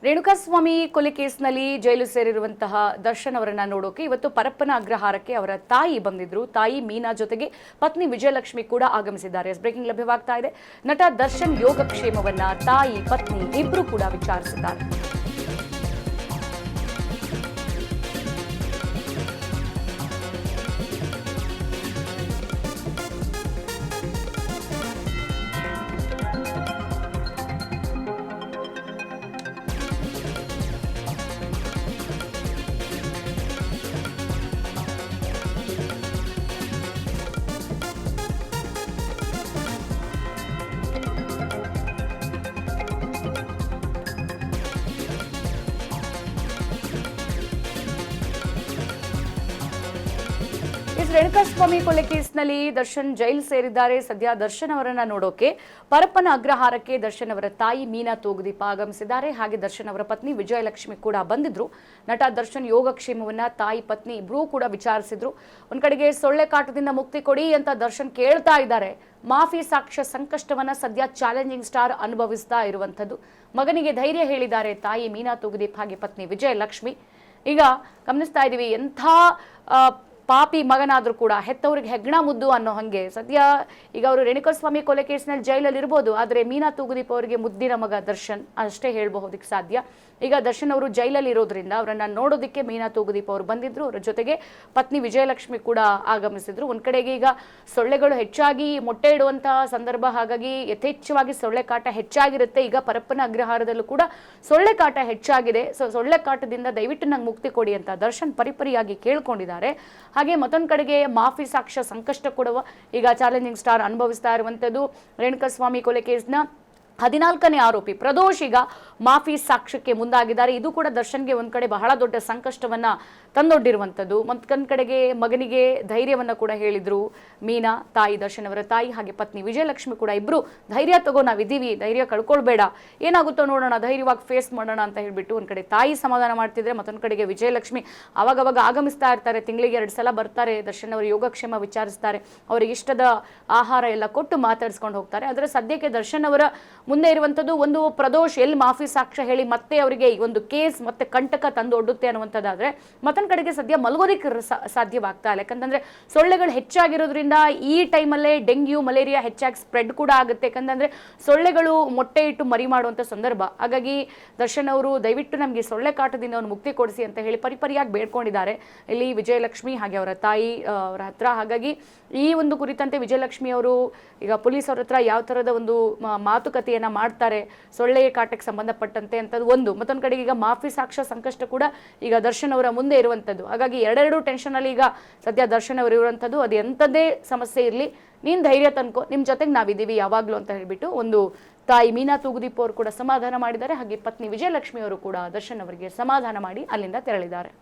ರೇಣುಕಾಸ್ವಾಮಿ ಕೊಲೆ ಕೇಸ್ನಲ್ಲಿ ಜೈಲು ಸೇರಿರುವಂತಹ ದರ್ಶನ್ ಅವರನ್ನ ನೋಡೋಕೆ ಇವತ್ತು ಪರಪ್ಪನ ಅಗ್ರಹಾರಕ್ಕೆ ಅವರ ತಾಯಿ ಬಂದಿದ್ರು. ತಾಯಿ ಮೀನಾ ಜೊತೆಗೆ ಪತ್ನಿ ವಿಜಯಲಕ್ಷ್ಮಿ ಕೂಡ ಆಗಮಿಸಿದ್ದಾರೆ. ಬ್ರೇಕಿಂಗ್ ಲಭ್ಯವಾಗ್ತಾ ಇದೆ. ನಟ ದರ್ಶನ್ ಯೋಗಕ್ಷೇಮವನ್ನ ತಾಯಿ ಪತ್ನಿ ಇಬ್ರು ಕೂಡ ವಿಚಾರಿಸಿದ್ದಾರೆ. ರೇಣುಕಾಸ್ವಾಮಿ ಕೊಲೆ ಕೇಸ್ನಲ್ಲಿ ದರ್ಶನ್ ಜೈಲು ಸೇರಿದ್ದಾರೆ. ಸದ್ಯ ದರ್ಶನ್ ಅವರನ್ನ ನೋಡೋಕೆ ಪರಪ್ಪನ ಅಗ್ರಹಾರಕ್ಕೆ ದರ್ಶನ್ ಅವರ ತಾಯಿ ಮೀನಾ ತೂಗುದೀಪ ಆಗಮಿಸಿದ್ದಾರೆ. ಹಾಗೆ ದರ್ಶನ್ ಅವರ ಪತ್ನಿ ವಿಜಯಲಕ್ಷ್ಮಿ ಕೂಡ ಬಂದಿದ್ರು. ನಟ ದರ್ಶನ್ ಯೋಗಕ್ಷೇಮವನ್ನ ತಾಯಿ ಪತ್ನಿ ಇಬ್ರೂ ಕೂಡ ವಿಚಾರಿಸಿದ್ರು. ಒಂದ್ ಕಡೆಗೆ ಸೊಳ್ಳೆ ಕಾಟದಿಂದ ಮುಕ್ತಿ ಕೊಡಿ ಅಂತ ದರ್ಶನ್ ಕೇಳ್ತಾ ಇದ್ದಾರೆ. ಮಾಫಿ ಸಾಕ್ಷ್ಯ ಸಂಕಷ್ಟವನ್ನ ಸದ್ಯ ಚಾಲೆಂಜಿಂಗ್ ಸ್ಟಾರ್ ಅನುಭವಿಸ್ತಾ ಇರುವಂತದ್ದು. ಮಗನಿಗೆ ಧೈರ್ಯ ಹೇಳಿದ್ದಾರೆ ತಾಯಿ ಮೀನಾ ತೂಗುದೀಪ್ ಹಾಗೆ ಪತ್ನಿ ವಿಜಯಲಕ್ಷ್ಮಿ. ಈಗ ಗಮನಿಸ್ತಾ ಇದೀವಿ, ಎಂಥ ಪಾಪಿ ಮಗನಾದ್ರೂ ಕೂಡ ಹೆತ್ತವರಿಗೆ ಹೆಗ್ಗಣ ಮುದ್ದು ಅನ್ನೋ ಹಂಗೆ ಸದ್ಯ ಈಗ ಅವರು ರೇಣುಕಾಸ್ವಾಮಿ ಕೊಲೆ ಕೇಸ್ನಲ್ಲಿ ಜೈಲಲ್ಲಿ ಇರ್ಬೋದು, ಆದರೆ ಮೀನಾ ತೂಗುದೀಪ್ ಅವರಿಗೆ ಮುದ್ದಿನ ಮಗ ದರ್ಶನ್ ಅಷ್ಟೇ ಹೇಳ್ಬಹುದಕ್ಕೆ ಸಾಧ್ಯ. ಈಗ ದರ್ಶನ್ ಅವರು ಜೈಲಲ್ಲಿ ಇರೋದ್ರಿಂದ ಅವರನ್ನ ನೋಡೋದಕ್ಕೆ ಮೀನಾ ತೂಗುದೀಪ್ ಅವರು ಬಂದಿದ್ರು. ಅವರ ಜೊತೆಗೆ ಪತ್ನಿ ವಿಜಯಲಕ್ಷ್ಮಿ ಕೂಡ ಆಗಮಿಸಿದ್ರು. ಒಂದ್ ಕಡೆಗೆ ಈಗ ಸೊಳ್ಳೆಗಳು ಹೆಚ್ಚಾಗಿ ಮೊಟ್ಟೆ ಇಡುವಂತಹ ಸಂದರ್ಭ, ಹಾಗಾಗಿ ಯಥೇಚ್ಛವಾಗಿ ಸೊಳ್ಳೆ ಕಾಟ ಹೆಚ್ಚಾಗಿರುತ್ತೆ. ಈಗ ಪರಪ್ಪನ ಅಗ್ರಹಾರದಲ್ಲೂ ಕೂಡ ಸೊಳ್ಳೆ ಕಾಟ ಹೆಚ್ಚಾಗಿದೆ. ಸೊಳ್ಳೆ ಕಾಟದಿಂದ ದಯವಿಟ್ಟು ನಂಗೆ ಮುಕ್ತಿ ಕೊಡಿ ಅಂತ ದರ್ಶನ್ ಪರಿಪರಿಯಾಗಿ ಕೇಳ್ಕೊಂಡಿದ್ದಾರೆ. ಹಾಗೆ ಮತ್ತೊಂದು ಕಡೆಗೆ ಮಾಫಿ ಸಾಕ್ಷ್ಯ ಸಂಕಷ್ಟ ಕೊಡುವ ಈಗ ಚಾಲೆಂಜಿಂಗ್ ಸ್ಟಾರ್ ಅನುಭವಿಸ್ತಾ ಇರುವಂಥದ್ದು. ರೇಣುಕಾಸ್ವಾಮಿ ಕೊಲೆ ಕೇಸ್ನ 14ನೇ ಆರೋಪಿ ಪ್ರದೋಷ್ ಈಗ ಮಾಫಿ ಸಾಕ್ಷ್ಯಕ್ಕೆ ಮುಂದಾಗಿದ್ದಾರೆ. ಇದು ಕೂಡ ದರ್ಶನ್ಗೆ ಒಂದ್ ಕಡೆ ಬಹಳ ದೊಡ್ಡ ಸಂಕಷ್ಟವನ್ನ ತಂದೊಡ್ಡಿರುವಂಥದ್ದು. ಮತ್ತೊಂದ್ ಕಡೆಗೆ ಮಗನಿಗೆ ಧೈರ್ಯವನ್ನ ಕೂಡ ಹೇಳಿದ್ರು ಮೀನಾ, ತಾಯಿ ದರ್ಶನ್ ಅವರ ತಾಯಿ ಹಾಗೆ ಪತ್ನಿ ವಿಜಯಲಕ್ಷ್ಮಿ ಕೂಡ ಇಬ್ರು ಧೈರ್ಯ ತಗೋ, ನಾವಿದ್ದೀವಿ, ಧೈರ್ಯ ಕಳ್ಕೊಳ್ಬೇಡ, ಏನಾಗುತ್ತೋ ನೋಡೋಣ, ಧೈರ್ಯವಾಗಿ ಫೇಸ್ ಮಾಡೋಣ ಅಂತ ಹೇಳ್ಬಿಟ್ಟು ಒಂದ್ ಕಡೆ ತಾಯಿ ಸಮಾಧಾನ ಮಾಡ್ತಿದ್ರೆ, ಮತ್ತೊಂದ್ ಕಡೆಗೆ ವಿಜಯಲಕ್ಷ್ಮಿ ಅವಾಗವಾಗ ಆಗಮಿಸ್ತಾ ಇರ್ತಾರೆ. ತಿಂಗಳಿಗೆ 2 ಸಲ ಬರ್ತಾರೆ. ದರ್ಶನ್ ಅವರ ಯೋಗಕ್ಷೇಮ ವಿಚಾರಿಸ್ತಾರೆ. ಅವರಿಗೆ ಇಷ್ಟದ ಆಹಾರ ಎಲ್ಲ ಕೊಟ್ಟು ಮಾತಾಡಿಸ್ಕೊಂಡು ಹೋಗ್ತಾರೆ. ಆದರೆ ಸದ್ಯಕ್ಕೆ ದರ್ಶನ್ ಅವರ ಮುಂದೆ ಇರುವಂಥದ್ದು ಒಂದು ಪ್ರದೋಷ್ ಎಲ್ಲಿ ಮಾಫಿ ಸಾಕ್ಷ್ಯ ಹೇಳಿ ಮತ್ತೆ ಅವರಿಗೆ ಒಂದು ಕೇಸ್ ಮತ್ತೆ ಕಂಟಕ ತಂದು ಒಡ್ಡುತ್ತೆ ಅನ್ನುವಂಥದ್ದಾದ್ರೆ, ಮತ್ತೊಂದು ಕಡೆಗೆ ಸದ್ಯ ಮಲಗೋದಿಕ್ಕೆ ಸಾಧ್ಯವಾಗ್ತಾ ಇಲ್ಲ. ಯಾಕಂತಂದ್ರೆ ಸೊಳ್ಳೆಗಳು ಹೆಚ್ಚಾಗಿರೋದ್ರಿಂದ ಈ ಟೈಮಲ್ಲೇ ಡೆಂಗ್ಯೂ ಮಲೇರಿಯಾ ಹೆಚ್ಚಾಗಿ ಸ್ಪ್ರೆಡ್ ಕೂಡ ಆಗುತ್ತೆ. ಯಾಕಂತಂದ್ರೆ ಸೊಳ್ಳೆಗಳು ಮೊಟ್ಟೆ ಇಟ್ಟು ಮರಿ ಮಾಡುವಂಥ ಸಂದರ್ಭ. ಹಾಗಾಗಿ ದರ್ಶನ್ ಅವರು ದಯವಿಟ್ಟು ನಮಗೆ ಸೊಳ್ಳೆ ಕಾಟದಿಂದ ಒಂದು ಮುಕ್ತಿ ಕೊಡಿಸಿ ಅಂತ ಹೇಳಿ ಪರಿಪರಿಯಾಗಿ ಬೇಡ್ಕೊಂಡಿದ್ದಾರೆ ಇಲ್ಲಿ ವಿಜಯಲಕ್ಷ್ಮಿ ಹಾಗೆ ಅವರ ತಾಯಿ ಅವರ ಹತ್ರ. ಹಾಗಾಗಿ ಈ ಒಂದು ಕುರಿತಂತೆ ವಿಜಯಲಕ್ಷ್ಮಿ ಅವರು ಈಗ ಪೊಲೀಸ್ ಅವ್ರ ಹತ್ರ ಯಾವ ಥರದ ಒಂದು ಮಾತುಕತೆಯನ್ನ ಮಾಡ್ತಾರೆ ಸೊಳ್ಳೆ ಕಾಟಕ್ಕೆ ಸಂಬಂಧಪಟ್ಟಂತೆ ಅಂತದ್ದು ಒಂದು. ಮತ್ತೊಂದು ಕಡೆಗೆ ಈಗ ಮಾಫಿ ಸಾಕ್ಷ್ಯ ಸಂಕಷ್ಟ ಕೂಡ ಈಗ ದರ್ಶನ್ ಅವರ ಮುಂದೆ ಇರುವಂಥದ್ದು. ಹಾಗಾಗಿ ಎರಡೆರಡು ಟೆನ್ಷನ್ ಅಲ್ಲಿ ಈಗ ಸದ್ಯ ದರ್ಶನ್ ಅವರು ಇರುವಂಥದ್ದು. ಅದು ಎಂಥದ್ದೇ ಸಮಸ್ಯೆ ಇರಲಿ, ನೀನು ಧೈರ್ಯ ತನ್ಕೋ, ನಿಮ್ಮ ಜೊತೆಗೆ ನಾವಿದ್ದೀವಿ ಯಾವಾಗಲೂ ಅಂತ ಹೇಳ್ಬಿಟ್ಟು ಒಂದು ತಾಯಿ ಮೀನಾ ತೂಗುದೀಪ್ ಅವರು ಕೂಡ ಸಮಾಧಾನ ಮಾಡಿದ್ದಾರೆ. ಹಾಗೆ ಪತ್ನಿ ವಿಜಯಲಕ್ಷ್ಮಿ ಅವರು ಕೂಡ ದರ್ಶನ್ ಅವರಿಗೆ ಸಮಾಧಾನ ಮಾಡಿ ಅಲ್ಲಿಂದ ತೆರಳಿದ್ದಾರೆ.